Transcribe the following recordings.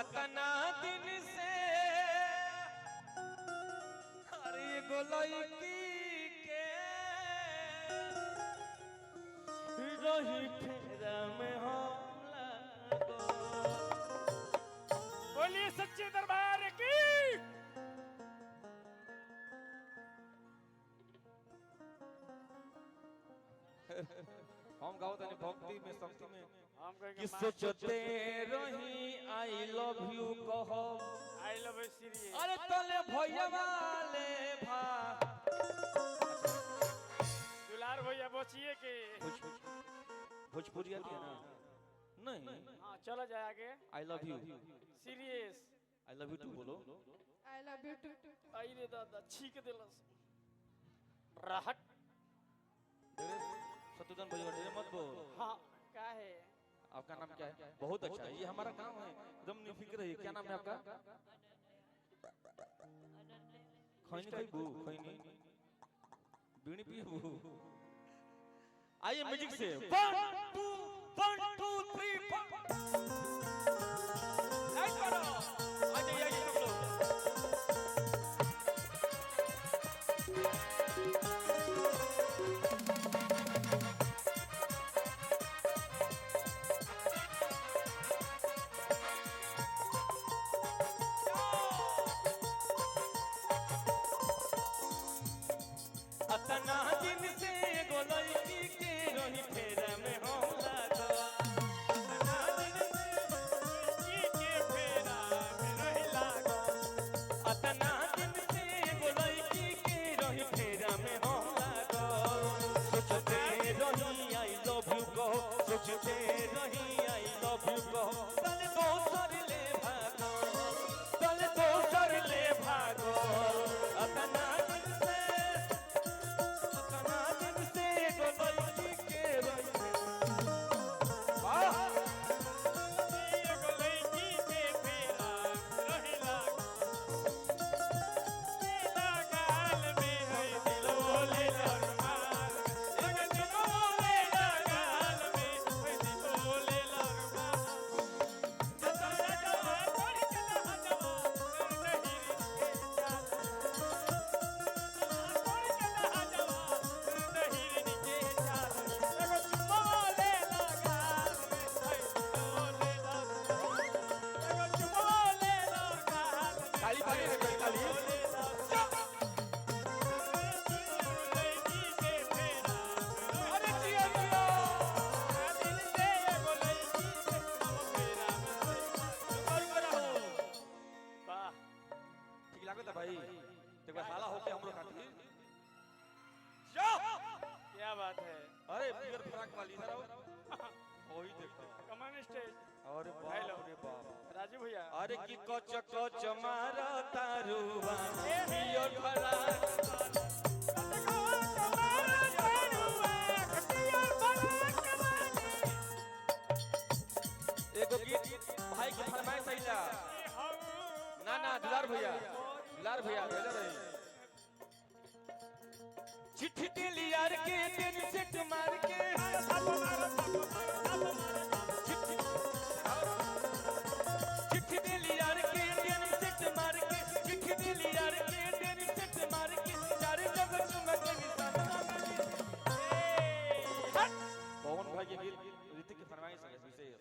कतना दिन से अरे गोलई के रही फेरा में हम लागो। बोलिए सच्चे दरबार की। हम गाओ तनी भक्ति में शक्ति में हम कि सोचते रही आई लव यू कहो आई लव यू सीरियस। अरे तले भैया वाले भा दुलार भैया बचिए के भोजपुरी आती है ना? नहीं हाँ चला जाए आगे। I love you serious I love you too बोलो। I love you too. आई रे दादा छीक दिलस राहत। शत्रुघ्न भैया डेरे मत बोल। हाँ क्या है आपका नाम क्या है? बहुत अच्छा, ये हमारा काम है, एकदम निफिक्र है। क्या नाम है आपका? खैनी खैबू खैनी बीड़ी पियबू। आइए म्यूजिक से 1 2 3 4 लाइट करो। आ जाइए आइए सब लोग। अतना दिन से गोलई के रही फेरा में हम लागो। अतना दिन से के फेरा में रही लागो। अतना दिन से गोलई के रही फेरा में हम लागो। सोचते रही आई लव यू कहो सोचते रही आई लव यू कहो तले दोसर ले भागो तले दोसर ले भागो। अतना भाई एक बार हाला होके हम लोग खाती क्या बात है। अरे बियर फ्राक वाली इधर आओ वही देखो कमान स्टेज। अरे बाप रे बाप राजू भैया अरे की कच कच मारा तारुवा बियर फ्राक एगो गीत भाई के फरमाइश आइला ना दुलार भैया भेजा रही चिट्ठी दिली यार के दिन सेट मार के चिट्ठी दिली यार के दिन सेट मार के चिट्ठी दिली यार के दिन सेट मार के चार जगह चुमक निशान पवन भाई के गीत ऋतिक की फरमाइश है विशेष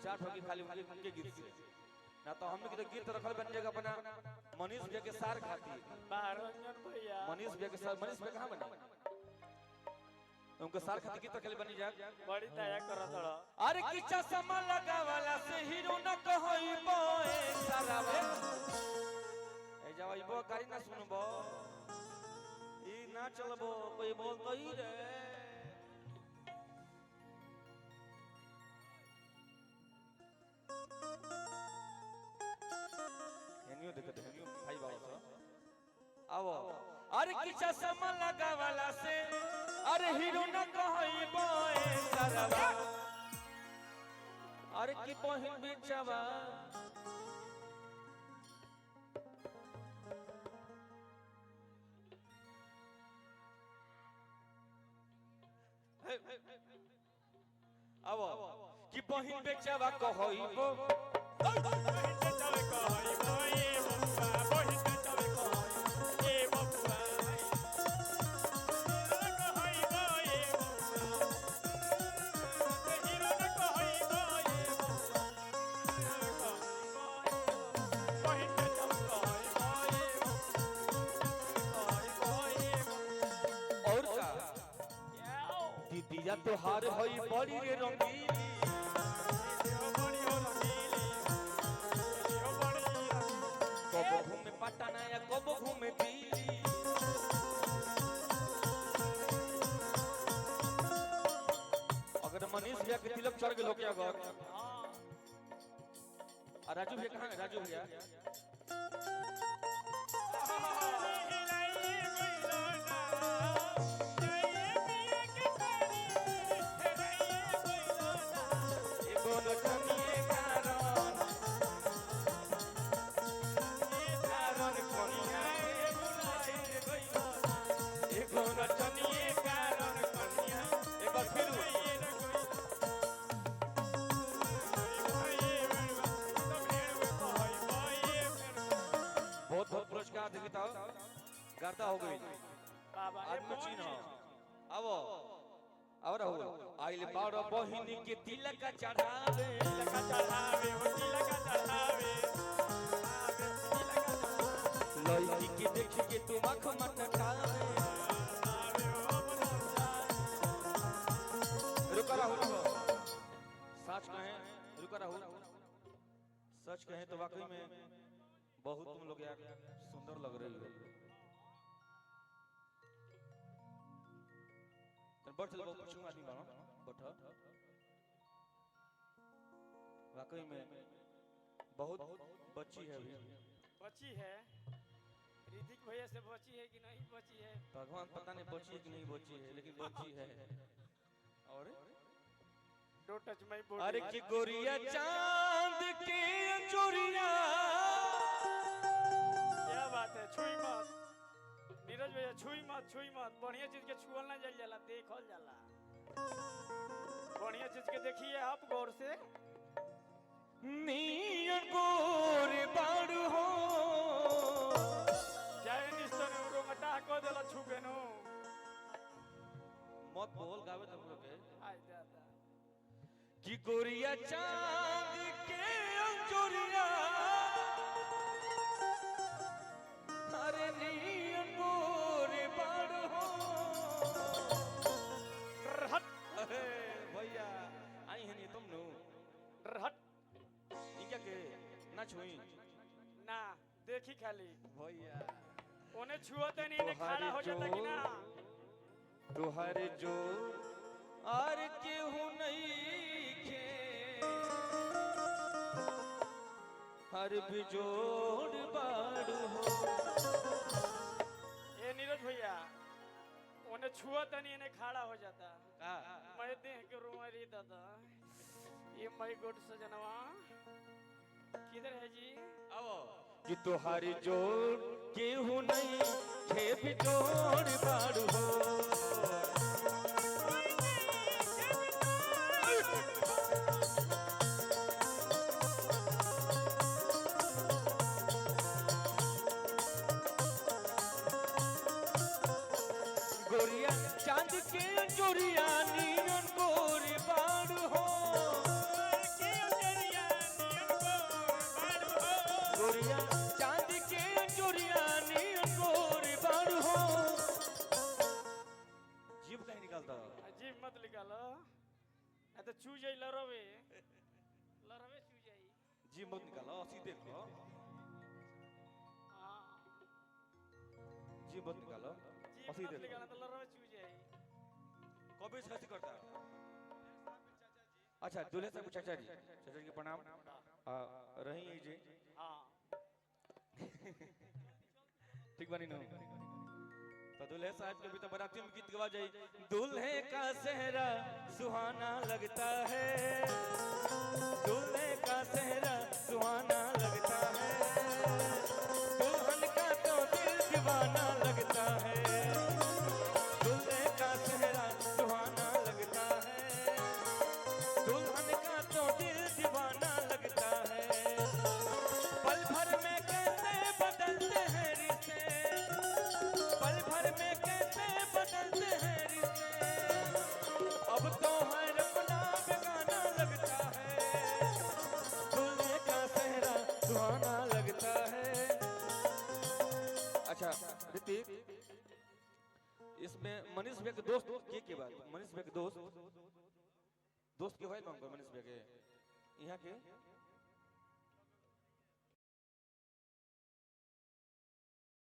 स्टार्ट होगी खाली उनके गीत से ना तो हम के गीत रखल बन जाएगा अपना मनीष भैया के सार खाती रंजन भैया मनीष भैया के सार मनीष भैया कहां बने उनके सार खाती गीत रखल बनी जाए बड़ी दया करा थोड़ा। अरे किचा समा लगा वाला से हीरो न कहई बोए सारावा ए जावइबो कारी ना सुनबो ई ना चलबो कोई बोल तो ही रे हेनियो देखते हेनियो भाई बाबा से आओ अरे किचा समा लगा वाला से अरे हीरो न कहई बोए सारावा अरे की बहिन बिचावा अब कि बहिन बेचावा कहइबो तोहार होई बड़ी रे रंगीली कबो घूमे पटना या कबो घूमे दिल्ली अगर मनीष भैया के तिलक चढ़ गेलो क्या घर राजू भैया कहाँ है राजू भैया गर्दा हो गई आदमी चीन अब और आइल बाड़ बहिनी के तिलक चढ़ावे लड़की के देख के तुम आँख मटकावे रुका राहुल सच कहें रुका राहुल सच कहें तो वाकई में बहुत तुम लोग यार सुंदर लग रही हो बढ़ चल बहुत कुछ आदमी बानो बैठा वाकई में बहुत बच्ची है अभी बच्ची है ऋतिक भैया से बची है कि नहीं बची है भगवान पता नहीं बची है कि नहीं बची है लेकिन बची है और डोंट टच माय बॉडी अरे की गोरिया चांद के चोरिया क्या बात है छुई मत नीरज भैया छुई मत बढ़िया चीज के छुअल ना जाइल जाला देखल जाला बढ़िया चीज के देखिए आप गौर से नीर गोरे बाड़ हो जाए निस्तर रोंगटा को देला छुके नो मत बोल गावे तुम लोग के आय दादा की गोरिया चांद के चोरिया अरे नीर गोरे बाड़ हो अरे भैया आई है नहीं तुम नो हट क्या के ना छुई ना देखी खाली भैया ओने छुअते नहीं ने खड़ा हो जाता कि ना तुहारे जो आर केहू नहीं खे हर बिजोड़ बाड़ हो ए नीरज भैया ओने छुअते नहीं ने खड़ा हो जाता मैं देख के रोआ रे दादा ये माय गॉड सजनवा किधर है जी आओ कि तुहारी जोड़ केहू नहीं खे बिजोड़ बाड़ हो गोरिया चांद के चोरिया नीरन गोरे बाड़ हो गोरिया चांद के चोरिया नीरन गोरे बाड़ हो जीभ कहीं निकालता जीभ मत निकालो नहीं तो चू जाई लरवे चू जाई जीभ मत निकालो सीधे देखो हां जीभ मत निकालो जीभ मत निकालना तो लरवे चू जाई कभी कैसे करता अच्छा दूल्हे साहब चाचा जी के प्रणाम रही जी हां ठीक बनी नो तो दूल्हे साहब के भी तो बराती में गीत गवा जाई दूल्हे का सेहरा सुहाना लगता है दूल्हे का सेहरा सुहाना लगता है दुल्हन का तो दिल दीवाना लगता है दूल्हे का सेहरा सुहाना लगता है दुल्हन का तो दिल दीवाना लगता है पल भर में कैसे बदलते हैं रिश्ते पल भर में कैसे बदलते हैं रिश्ते अब तो हर अपना बेगाना लगता है दूल्हे का सेहरा सुहाना लगता है अच्छा ऋतिक इसमें मनीष भैया के दोस्त के बात मनीष भैया के दोस्त के भाई कौन मनीष भैया के यहाँ के